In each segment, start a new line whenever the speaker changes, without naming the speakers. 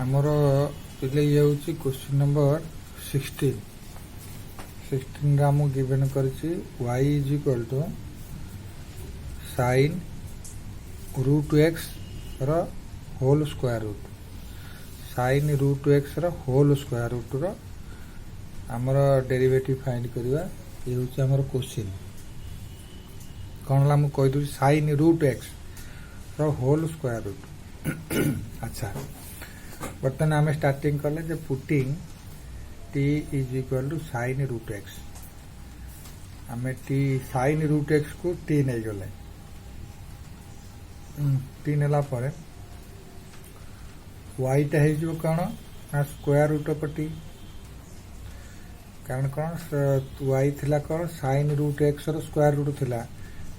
आमर ये हूँ क्वेश्चन नंबर 16 आमको गिवन कर y is equal to sine root x whole square root sine root x whole square root आमर derivative find करवा ये हूँ आमर क्वेश्चन कौन है मुझे कहीदे sine root x whole square root अच्छा बर्तमान आम स्टार्टिंग कले जे putting t is equal to sine root x आम टी साइन रूट एक्स को टी नहीं गले टी नेला परे वाईटा हो कौन ना स्क्वायर रूट ऑफ टी कारण कौन वाई थिला कौन sine root x square root थिला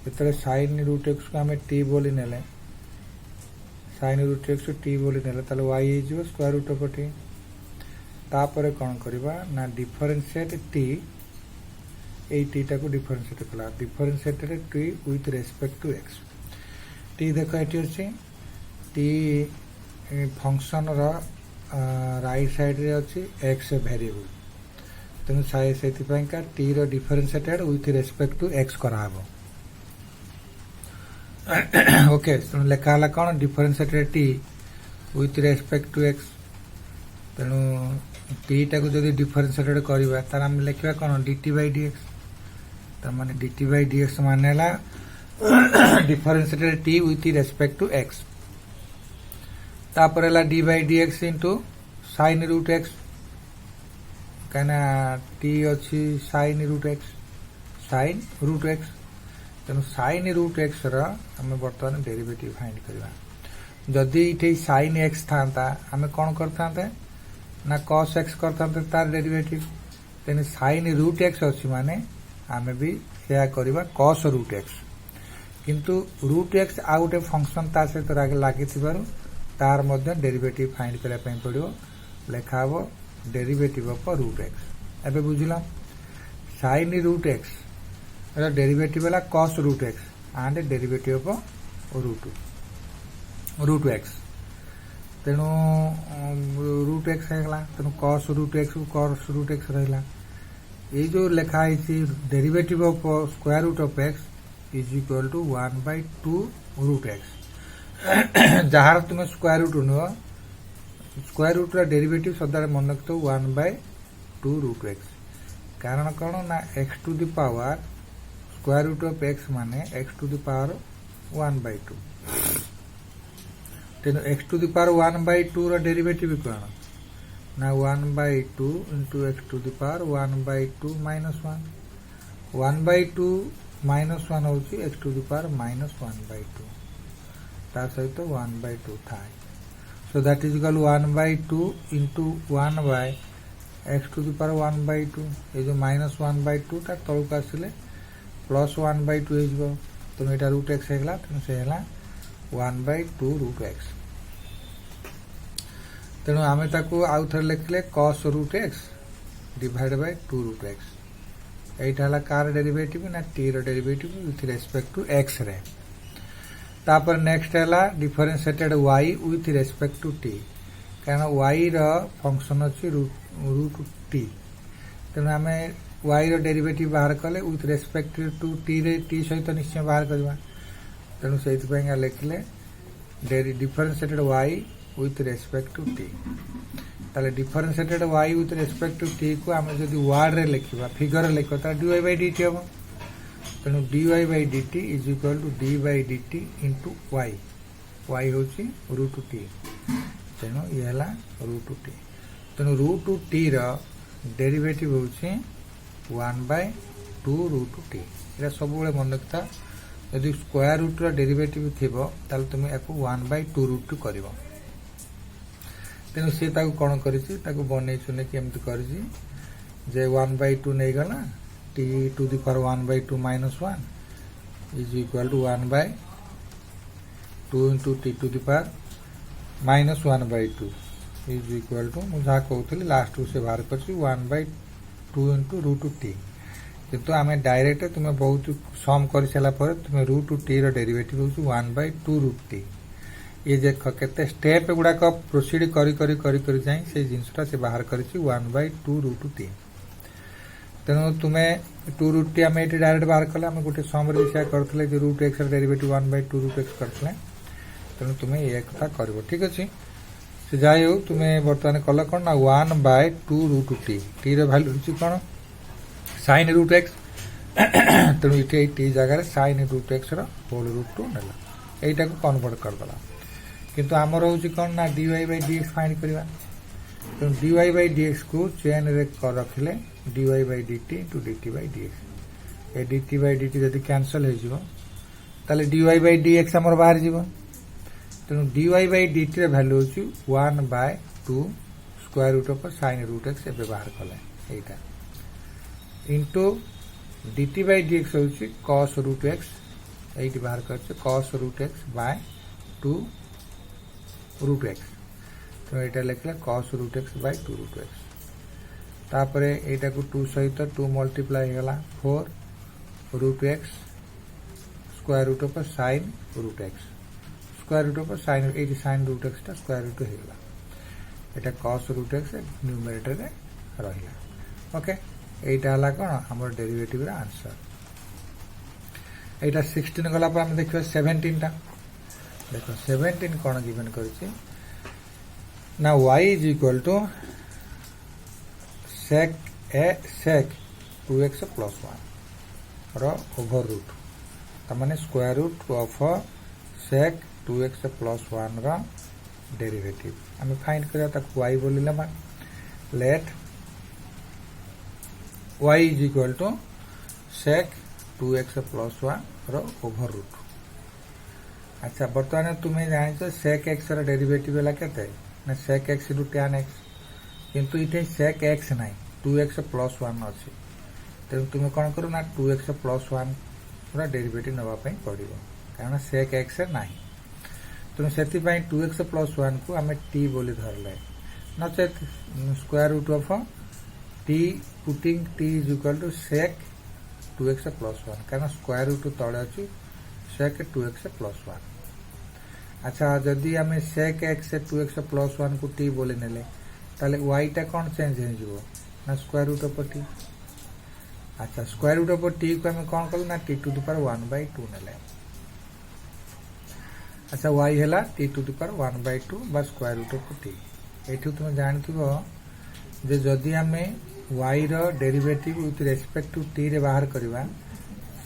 जिते साइन रूट एक्स को आम टी बोली नेले साइन रूट एक्स टी बोली नेले ताले वाई हो स्क्वायर रूट ऑफ टी तापर कौन करवा ना डिफरेंशिएट टी ए टीटा को डिफरेंशिएट कला differentiated t with respect to x t देख ये अच्छे टी फंक्शन राइट साइड रे अच्छी एक्स वेरिएबल तेणु से टी रो differentiated with respect to x कराहब ओके लिखा कौन differentiated t with respect to x तेणु टी टाक जब डिफरेंशिएटेड करवा तार आम लिखा कौन dt बाई dx तार dt बाई dx मान differentiated t with respect to x तापर है d by dx into sine root x कहीं टी अच्छी साइन रूट एक्स तेणु साइन रूट एक्स आम बर्तमान डेरिवेटिव फाइंड करवा जदि ये साइन एक्स था आम कौन करते ना कॉस एक्स करते तार डेरिवेटिव तेणु साइन रूट एक्स अच्छी माने आम भी क्या करवा कॉस रूट एक्स किंतु रूट एक्स आउ गोटे फंक्शन ता सहित लगी तार मध्य डेरिवेटिव फाइंड करने पड़ो लिखा हम डेरिवेटिव ऑफ रूट एक्स एबे बुझला साइन रूट एक्स डेरिवेटिव है cos root x and derivative of root x तेणु रूट एक्स है तेणु कॉस रूट एक्स रहा ये जो लिखाई derivative of square root of x is equal to 1/2 root x जहार तुम स्क्वायर रूट नुह स्क्वायर रूट डेरिवेटिव सदा मन रखते 1/2 रूट एक्स कारण कौन ना x to the power square root of x माने एक्स टू द पावर 1/2 तेणु x to the power 1/2 derivative कौन ना 1/2 into x to the power 1/2 minus 1 1/2 minus 1 हूँ एक्स टू द पावर -1/2 ता सहित 1/2 था so that is equal 1/2 into 1 by x to the power 1/2 ये जो -1/2 ता तलक आसिले +1/2 हो तेणु यहाँ रूट एक्स है तेणु से 1/2 रूट एक्स तेणु आम आउ थे लिखले cos root x divide by 2 root x यहाँ कार डेरिवेटिव ना टी रो derivative with respect to x रे तापर नेक्स्ट है differentiated y with respect to t कारण वाई रो फंक्शन अच्छी रूट टी तेणु आम वाई रो डेरिवेटिव बाहर कले विथ रेस्पेक्ट टू टी रे टी सहित निश्चय बाहर करवा तेणु से लिखले differentiated y with respect to t ताले differentiated y with respect to T को आम जब वार्ड रे लिखा फिगर लिखा तो dy बाई dt हम तेणु dy by dt is equal to d by dt into y y हूँ रूट टी तेणु ये रूट टी तेणु रूट टी डेरिवेटिव हूँ 1/2 रूट टी ये सब मन रखता यदि स्क्वायर रूट डेरिवेटिव थी तुम या 1/2 रूट कर तेणु सी कौन कर बनई चुने केमती कर 1/2 नहीं गला t to the power 1/2 -1 is equal to 1/2 into t to the power -1/2 is equal to मुझे जहाँ कहती लास्ट से बाहर कर 1/2 इंटू रूट टी किंतु आम डायरेक्ट तुम्हें बहुत सम कर सारापर तुम्हें रूट टी डेरिवेटिव हूँ 1/2 रूट टी ये देख केते स्टेप गुड़ाक प्रोसीड करी करी करी करी जाई से जिनसटा से बाहर करिछि 1/2 रूट 3 तेणु तुम्हें 2 रूट टी आम ये डायरेक्ट बाहर कले आम गोटे सम से करते जो root x derivative 1/2 root x करते तेणु तुम्हें ये कथा कर ठीक अच्छे से जाए हो तुम्हें बर्तमान कल कौन ना 1/2 रूट टी रैल्यू हूँ कौन साइन रूट एक्स तेणु ये टी जगह sine root x whole root 2 ना यहीटा को कन्वर्ट करदेला किंतु आमर हूँ कौन ना dy बाई dx फाइंड करवा तेणु dy बाई dx को चेन रे रखिले dy by dt into dt by dx ए dt बाई dt जदि कैंसल हो dy बाई dx आमर बाहर जीव तेणु dy बाई dt रे वैल्यू हूँ 1/2 square root of sine root x एबे बाहर कले एटा इंटू dt बाई dx हूँ cos रूट एक्स एटी बाहर कर cos root x by 2 root x तो यहाँ लिखले cos root x by 2 root x तापरे एटा को 2 सहित 2 मल्टीप्लाई होगा 4 root x square root of sine root x square root of sine ये sine root x square root होगा एटा cos रूट एक्स न्यूमरेटर रे रहिला ओके एटा हला कोन हमर डेरिवेटिव रा आंसर एटा 16 गला पर हम देखिबा 17 टा देखो 17 कौन गिवन करछि ना y is equal to sec 2x plus 1 रो ओवर रूट तमाने square root of sec 2x plus 1 रो डेरिवेटिव हम फाइंड करिया ताको y बोलिला let y is equal to sec 2x plus 1 रो ओवर रूट अच्छा बर्तमान तुम्हें जान सेक एक्स डेरिवेटिव है केते ना सेक एक्स रु tan एक्स किंतु इथे सेक एक्स ना 2x प्लस 1 अच्छे तेणु तुम्हें कौन करो ना 2x प्लस 1 पूरा डेरिवेटिव नापी पड़ो कारण सेक एक्स ना तेणु से 2x प्लस 1 को आम टी बोली धरले नचे square root of t putting t is equal to sec 2x plus 1 कारण स्क्वायर रूट तले अच्छी सेक 2x प्लस 1 अच्छा जदि आम सेक एक्स 2x प्लस 1 को टी बोले नेले ताले y टा कौन चेंज हो ना स्क्वायर रूट ऑफ टी अच्छा स्क्वायर रूट ऑफ टी को आम कौन कल ना टी टू द पावर 1/2 नेले अच्छा y हैला टी टू द पावर 1/2 बा स्क्वायर रूट ऑफ टी एठू तुम जानथिबो जे जदि आम y रो derivative with respect to t रे बाहर करबा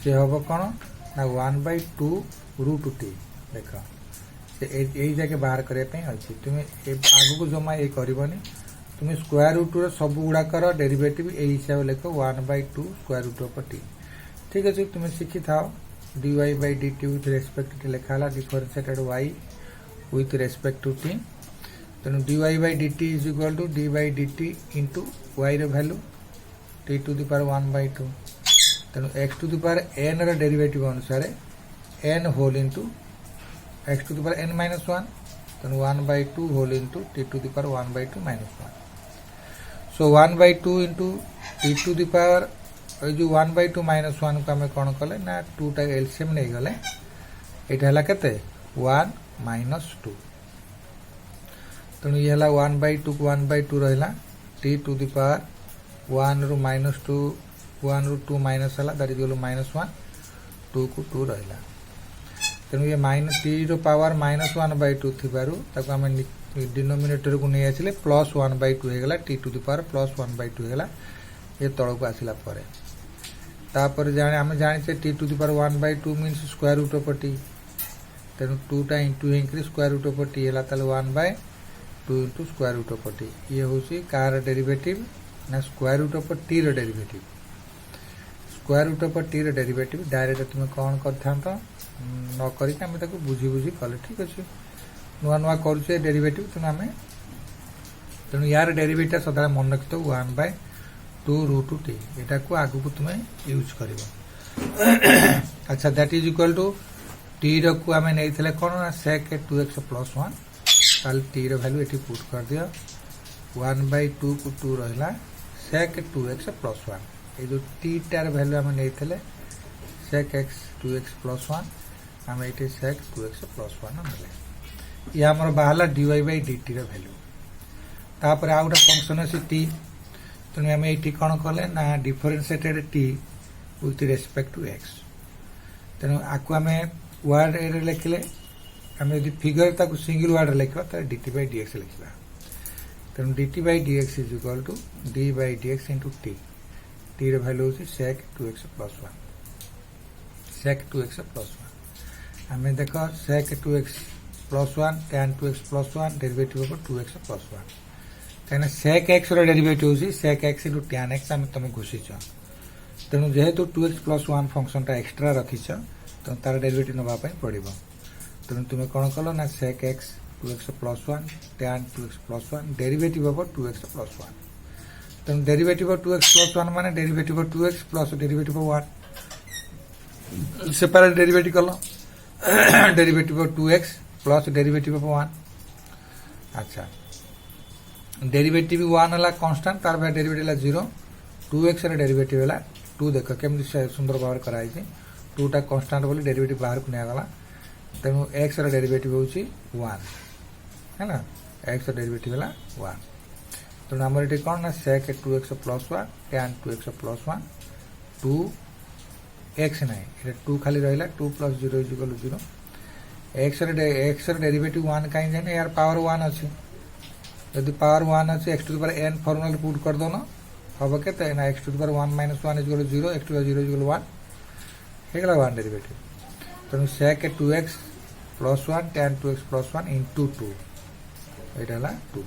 से हबो कोन ना 1/2 रूट टी देख यही जगह बाहर करने अच्छी तुम्हें आग को जमा ये करनी तुम्हें स्क्वायर रूट सब गुड़ाकर डेरिवेटिव यही हिसाब लिख 1/2 स्क्वायर रूट ऑफ टी ठीक अच्छे तुम्हें शिखी था dy by dt with respect to लिखा differentiated y with respect to t तेणु dy by dt is equal to d by dt into y value t to the power 1/2 तेणु x to the power n रो derivative अनुसार n whole into x to the power n minus 1 तेणु 1/2 whole into t to the power 1/2 minus 1 so 1/2 into t to the power जो 1/2 minus 1 को आम कौन कले ना 2 टा एलसीएम नहीं गले यहाँ है केते 1 माइनस 2 तेणु ये 1/2 को 1/2 रहा टी टू द पावर 1 रु माइनस 2 1 रु 2 माइनस है दैट इज माइनस 1 2 को 2 रहा तेणु ये माइनस टी रो पावर -1/2 थिबारु ताको आम डिनोमिनेटर को नहीं आसिले प्लस 1/2 होगला t to the power plus 1/2 होगला ये तल को आसिला परे तापर जाने आम जाने t to the power 1/2 means square root of t तेणु 2 टा इंटू इंक्री स्क्वायर रूट ऑफ टी है 1/2 into square root of t ये हूँ कार डेरिवेटिव ना स्क्वायर रूट ऑफ टी रो derivative square root of t रो डेरिवेटिव डायरेक्ट तुम कौन कर न करके आम बुझी बुझी कले ठीक अच्छे नुआ नुआ करुचे डेरिवेटिव तेणु यार डेरिवेटिव सदा मन रखी 1/2 रूट टी यहाँ को आगु को तुम्हें यूज कर अच्छा that is equal to t रू आम नहीं कौन ना सेक 2x प्लस 1 ताल टी वैल्यू ये पुट कर दियो 1/2 को 2 रहा सेक 2x प्लस 1 ये जो टी टार वैल्यू आम नहीं सेक x 2x प्लस 1 आम ये सेक 2x प्लस 1 मिले ये आमर बाहर dy बाई dt वैल्यू तापर आउ गोटे फंक्शन अच्छी टी तेणु आम ये कौन कले ना differentiated t with respect to x तेणु आपको आम वर्ड ए लिखले आम यदि फिगर ताको सिंगल वर्ड लिखा तो dt बाई dx लिखा तेणु dt by dx is equal to d by dx into t t value हूँ sec 2x plus 1 sec 2x plus 1 आम देख sec 2x plus 1 tan 2x plus 1 derivative of 2x plus 1 कहीं sec x derivative हूँ sec x into tan x आम तुम घोषिच तेणु जेहेतु 2x प्लस 1 फंक्शन टा एक्सट्रा रखीच तो तार डेरिवेटिव नापी पड़ो तेणु तुम कौन कल ना sec x 2x plus 1 tan 2x plus 1 derivative of 2x plus 1 तेणु डेरिवेटिव ऑफ 2x प्लस 1 माने derivative of 2x plus derivative of 1 separate derivative कल derivative of 2x plus derivative of 1 अच्छा डेरिवेटिव 1 है कांस्टेंट तार derivative है 0 2x derivative है 2 देख केमती सुंदर भाव कराई 2 टा कांस्टेंट बोली डेरिवेटिव बाहर को निगला तेणु x डेरिवेटिव हूँ 1 है ना x डेरिवेटिव है 1 तेणु आम ये कौन ना sec 2x plus 1 tan 2x plus 1 2 x ना 2 खाली रहा 2 plus 0 is equal 0 x derivative 1 कहीं जाने यार पावर 1 अच्छी यदि पावर 1 अच्छे x to the power n formula put कर दो ना हम के ना x to the power 1 minus 1 is equal 0 x to the power 0 is equal 1 हेगला 1 डेरिवेटिव तेणु sec 2x plus 1 tan 2x plus 1 into 2 यहाँ 2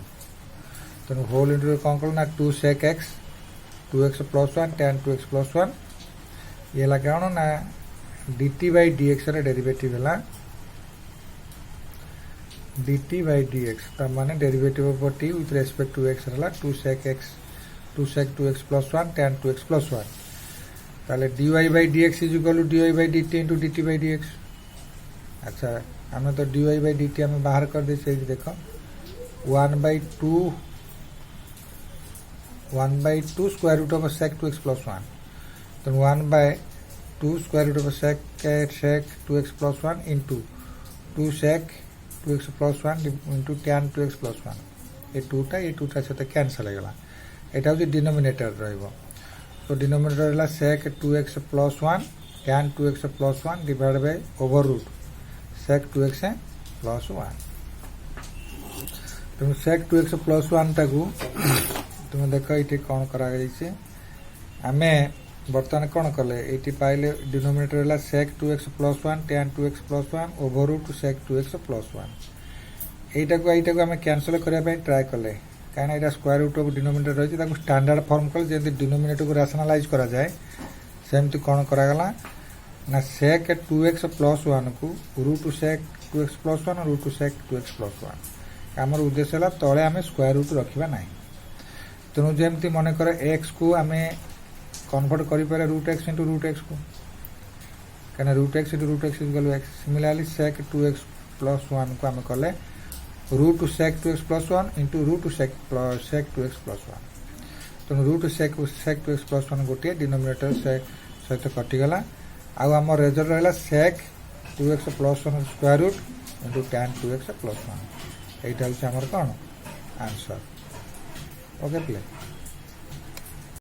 तेणु होल इंटू कौन कल ना 2 sec x 2x plus 1 tan 2x plus 1 ये कौन ना dt बाई dx डेरिवेटिव है dt बाई dx तार माने derivative of t with respect to x रहा 2 sec 2x plus 1 tan 2x plus 1 ताले dy by dx is equal to dy by dt into dt by dx अच्छा आम तो dy by dt आम बाहर कर दे देख 1/2 square root of sec 2x plus 1 तो 1/2 square root of sec 2x plus 1 into 2 sec 2x plus 1 into tan 2x plus 1 ये 2 टा सहित कैनसल होगा यहाँ हूँ डिनोमिनेटर रहा तो डिनोमिनेटर है sec 2x plus 1 tan 2x plus 1 divide by over root sec 2x plus 1 तेणु sec 2x प्लस 1 टाकू तुम देख ये कौन करें बर्तमान कौन कले ये पाइले डिनोमिनेटर है sec 2x plus 1 tan 2x plus 1 over root sec 2x plus 1 यहीटा आम कैनसल करने ट्राए कले कहीं यहाँ स्क्वायर रूट ऑफ डिनोमिनेटर रही स्टैंडर्ड फॉर्म कले जमी डिनोमिनेटर को रैशनलाइज करा जाए सेमती कौन करागला ना sec 2x प्लस 1 को root sec 2x plus 1 root sec 2x plus 1 आमर उद्देश्य है तले आम स्क्वायर रूट रखा ना तेणु जमी मन कर एक्स को आम कन्वर्ट कर root x into root x को कहीं root x into root x equal x similarly sec 2x plus 1 को आम कले root sec 2x plus 1 into root sec 2x plus 1 तेणु रूट sec 2x प्लस 1 गोटे डिनोमिनेटर सहित कटिगला आम रेजल्ट रहा sec 2x plus 1 square root into tan 2x plus 1 यहाँ हूँ आमर कौन आंसर ओके प्ले।